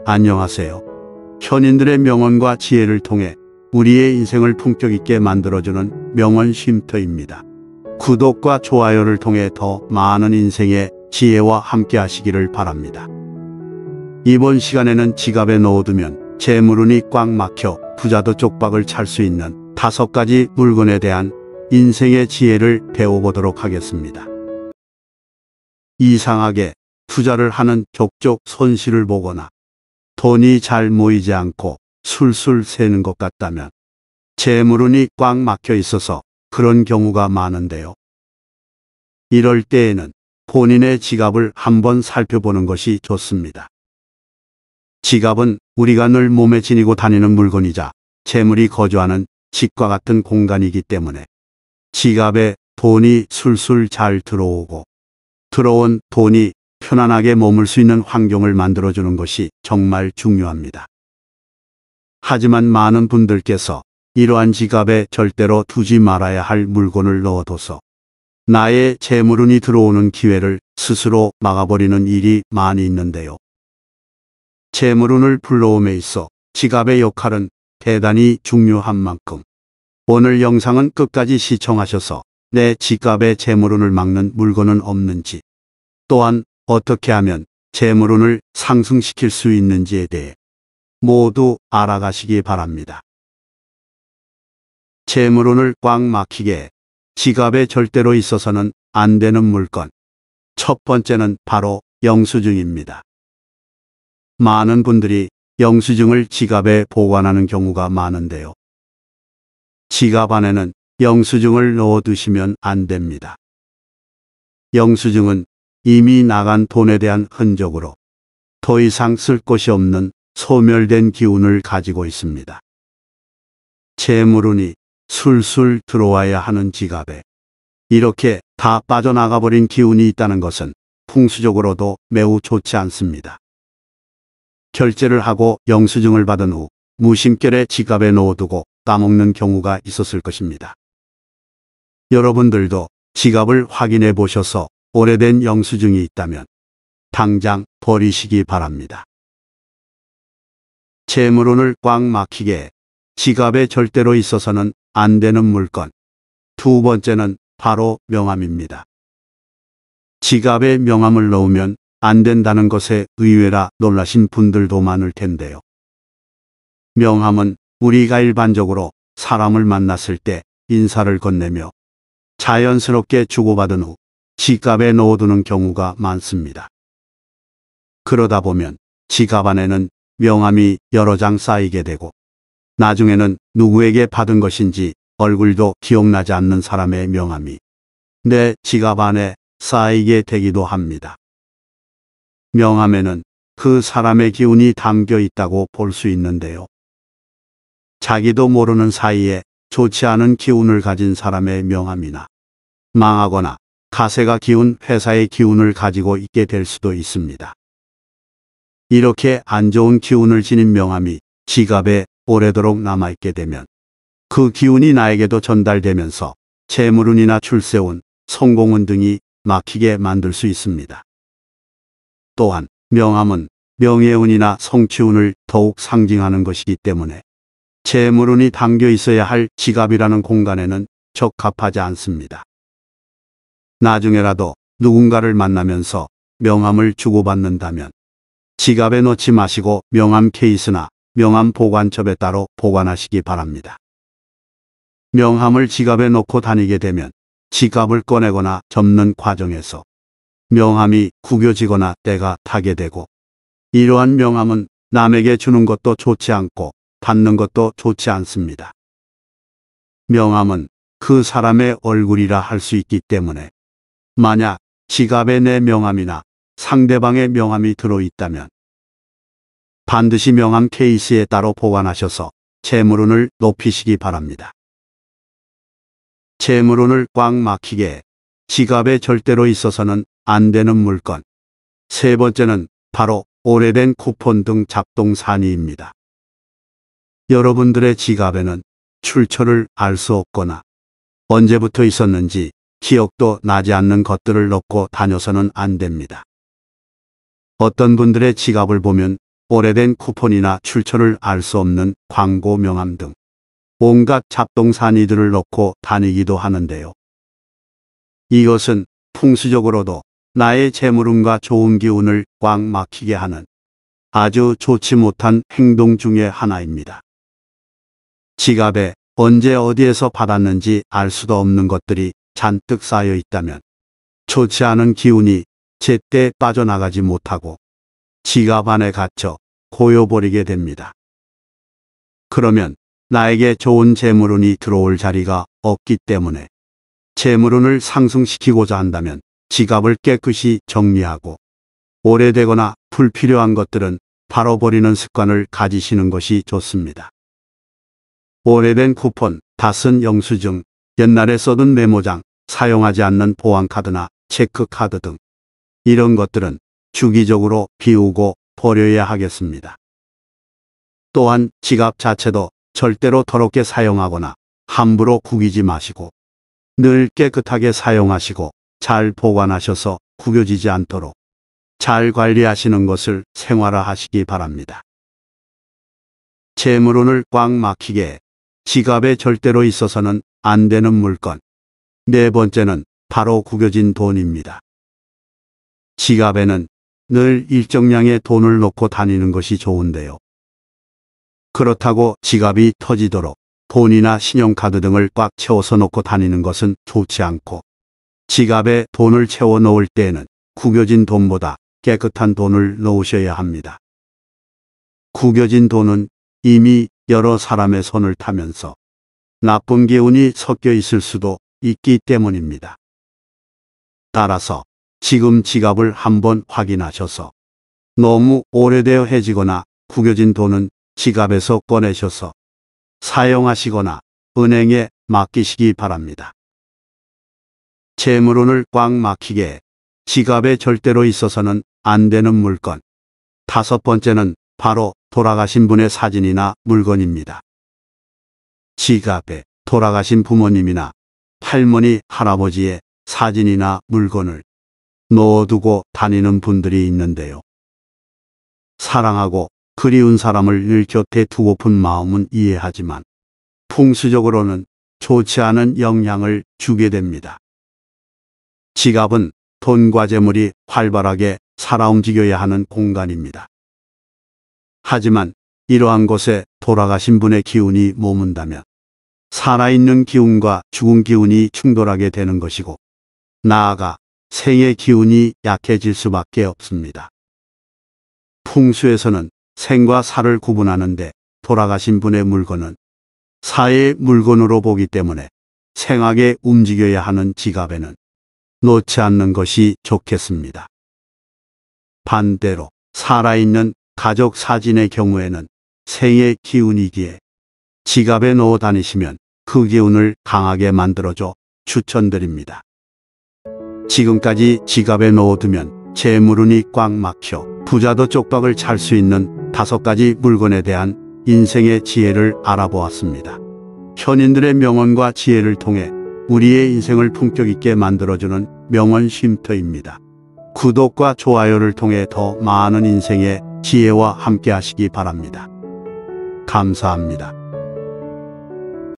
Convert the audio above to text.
안녕하세요. 현인들의 명언과 지혜를 통해 우리의 인생을 품격 있게 만들어주는 명언 쉼터입니다. 구독과 좋아요를 통해 더 많은 인생의 지혜와 함께 하시기를 바랍니다. 이번 시간에는 지갑에 넣어두면 재물운이 꽉 막혀 부자도 쪽박을 찰 수 있는 5가지 물건에 대한 인생의 지혜를 배워보도록 하겠습니다. 이상하게 투자를 하는 족족 손실을 보거나 돈이 잘 모이지 않고 술술 새는 것 같다면 재물운이 꽉 막혀 있어서 그런 경우가 많은데요. 이럴 때에는 본인의 지갑을 한번 살펴보는 것이 좋습니다. 지갑은 우리가 늘 몸에 지니고 다니는 물건이자 재물이 거주하는 집과 같은 공간이기 때문에 지갑에 돈이 술술 잘 들어오고 들어온 돈이 편안하게 머물 수 있는 환경을 만들어주는 것이 정말 중요합니다. 하지만 많은 분들께서 이러한 지갑에 절대로 두지 말아야 할 물건을 넣어둬서 나의 재물운이 들어오는 기회를 스스로 막아버리는 일이 많이 있는데요. 재물운을 불러옴에 있어 지갑의 역할은 대단히 중요한 만큼 오늘 영상은 끝까지 시청하셔서 내 지갑의 재물운을 막는 물건은 없는지, 또한 어떻게 하면 재물운을 상승시킬 수 있는지에 대해 모두 알아가시기 바랍니다. 재물운을 꽉 막히게 지갑에 절대로 있어서는 안 되는 물건. 첫 번째는 바로 영수증입니다. 많은 분들이 영수증을 지갑에 보관하는 경우가 많은데요. 지갑 안에는 영수증을 넣어두시면 안 됩니다. 영수증은 이미 나간 돈에 대한 흔적으로 더 이상 쓸 곳이 없는 소멸된 기운을 가지고 있습니다. 재물운이 술술 들어와야 하는 지갑에 이렇게 다 빠져나가버린 기운이 있다는 것은 풍수적으로도 매우 좋지 않습니다. 결제를 하고 영수증을 받은 후 무심결에 지갑에 넣어두고 까먹는 경우가 있었을 것입니다. 여러분들도 지갑을 확인해 보셔서 오래된 영수증이 있다면 당장 버리시기 바랍니다. 재물운을 꽉 막히게 지갑에 절대로 있어서는 안 되는 물건. 두 번째는 바로 명함입니다. 지갑에 명함을 넣으면 안 된다는 것에 의외라 놀라신 분들도 많을 텐데요. 명함은 우리가 일반적으로 사람을 만났을 때 인사를 건네며 자연스럽게 주고받은 후 지갑에 넣어두는 경우가 많습니다. 그러다 보면 지갑 안에는 명함이 여러 장 쌓이게 되고 나중에는 누구에게 받은 것인지 얼굴도 기억나지 않는 사람의 명함이 내 지갑 안에 쌓이게 되기도 합니다. 명함에는 그 사람의 기운이 담겨 있다고 볼 수 있는데요. 자기도 모르는 사이에 좋지 않은 기운을 가진 사람의 명함이나 망하거나 가세가 기운 회사의 기운을 가지고 있게 될 수도 있습니다. 이렇게 안 좋은 기운을 지닌 명함이 지갑에 오래도록 남아있게 되면 그 기운이 나에게도 전달되면서 재물운이나 출세운, 성공운 등이 막히게 만들 수 있습니다. 또한 명함은 명예운이나 성취운을 더욱 상징하는 것이기 때문에 재물운이 담겨 있어야 할 지갑이라는 공간에는 적합하지 않습니다. 나중에라도 누군가를 만나면서 명함을 주고받는다면 지갑에 넣지 마시고 명함 케이스나 명함 보관첩에 따로 보관하시기 바랍니다. 명함을 지갑에 넣고 다니게 되면 지갑을 꺼내거나 접는 과정에서 명함이 구겨지거나 때가 타게 되고 이러한 명함은 남에게 주는 것도 좋지 않고 받는 것도 좋지 않습니다. 명함은 그 사람의 얼굴이라 할 수 있기 때문에 만약 지갑에 내 명함이나 상대방의 명함이 들어있다면 반드시 명함 케이스에 따로 보관하셔서 재물운을 높이시기 바랍니다. 재물운을 꽉 막히게 지갑에 절대로 있어서는 안 되는 물건. 세 번째는 바로 오래된 쿠폰 등 잡동사니입니다. 여러분들의 지갑에는 출처를 알 수 없거나 언제부터 있었는지 기억도 나지 않는 것들을 넣고 다녀서는 안 됩니다. 어떤 분들의 지갑을 보면 오래된 쿠폰이나 출처를 알 수 없는 광고 명함 등 온갖 잡동사니들을 넣고 다니기도 하는데요. 이것은 풍수적으로도 나의 재물운과 좋은 기운을 꽉 막히게 하는 아주 좋지 못한 행동 중의 하나입니다. 지갑에 언제 어디에서 받았는지 알 수도 없는 것들이 잔뜩 쌓여 있다면 좋지 않은 기운이 제때 빠져나가지 못하고 지갑 안에 갇혀 고여버리게 됩니다. 그러면 나에게 좋은 재물운이 들어올 자리가 없기 때문에 재물운을 상승시키고자 한다면 지갑을 깨끗이 정리하고 오래되거나 불필요한 것들은 바로 버리는 습관을 가지시는 것이 좋습니다. 오래된 쿠폰, 다 쓴 영수증, 옛날에 써둔 메모장, 사용하지 않는 보안카드나 체크카드 등 이런 것들은 주기적으로 비우고 버려야 하겠습니다. 또한 지갑 자체도 절대로 더럽게 사용하거나 함부로 구기지 마시고 늘 깨끗하게 사용하시고 잘 보관하셔서 구겨지지 않도록 잘 관리하시는 것을 생활화하시기 바랍니다. 재물운을 꽉 막히게 지갑에 절대로 있어서는 안 되는 물건. 네 번째는 바로 구겨진 돈입니다. 지갑에는 늘 일정량의 돈을 넣고 다니는 것이 좋은데요. 그렇다고 지갑이 터지도록 돈이나 신용카드 등을 꽉 채워서 넣고 다니는 것은 좋지 않고 지갑에 돈을 채워 넣을 때에는 구겨진 돈보다 깨끗한 돈을 넣으셔야 합니다. 구겨진 돈은 이미 여러 사람의 손을 타면서 나쁜 기운이 섞여 있을 수도 있기 때문입니다. 따라서 지금 지갑을 한번 확인하셔서 너무 오래되어 해지거나 구겨진 돈은 지갑에서 꺼내셔서 사용하시거나 은행에 맡기시기 바랍니다. 재물운을 꽉 막히게 지갑에 절대로 있어서는 안 되는 물건. 다섯 번째는 바로 돌아가신 분의 사진이나 물건입니다. 지갑에 돌아가신 부모님이나 할머니, 할아버지의 사진이나 물건을 넣어두고 다니는 분들이 있는데요. 사랑하고 그리운 사람을 늘 곁에 두고픈 마음은 이해하지만 풍수적으로는 좋지 않은 영향을 주게 됩니다. 지갑은 돈과 재물이 활발하게 살아 움직여야 하는 공간입니다. 하지만 이러한 곳에 돌아가신 분의 기운이 머문다면 살아있는 기운과 죽은 기운이 충돌하게 되는 것이고 나아가 생의 기운이 약해질 수밖에 없습니다. 풍수에서는 생과 사를 구분하는데 돌아가신 분의 물건은 사의 물건으로 보기 때문에 생하게 움직여야 하는 지갑에는 놓지 않는 것이 좋겠습니다. 반대로 살아있는 가족 사진의 경우에는 생의 기운이기에 지갑에 넣어 다니시면 그 기운을 강하게 만들어줘 추천드립니다. 지금까지 지갑에 넣어두면 재물운이 꽉 막혀 부자도 쪽박을 찰 수 있는 5가지 물건에 대한 인생의 지혜를 알아보았습니다. 현인들의 명언과 지혜를 통해 우리의 인생을 품격 있게 만들어주는 명언 쉼터입니다. 구독과 좋아요를 통해 더 많은 인생의 지혜와 함께 하시기 바랍니다. 감사합니다.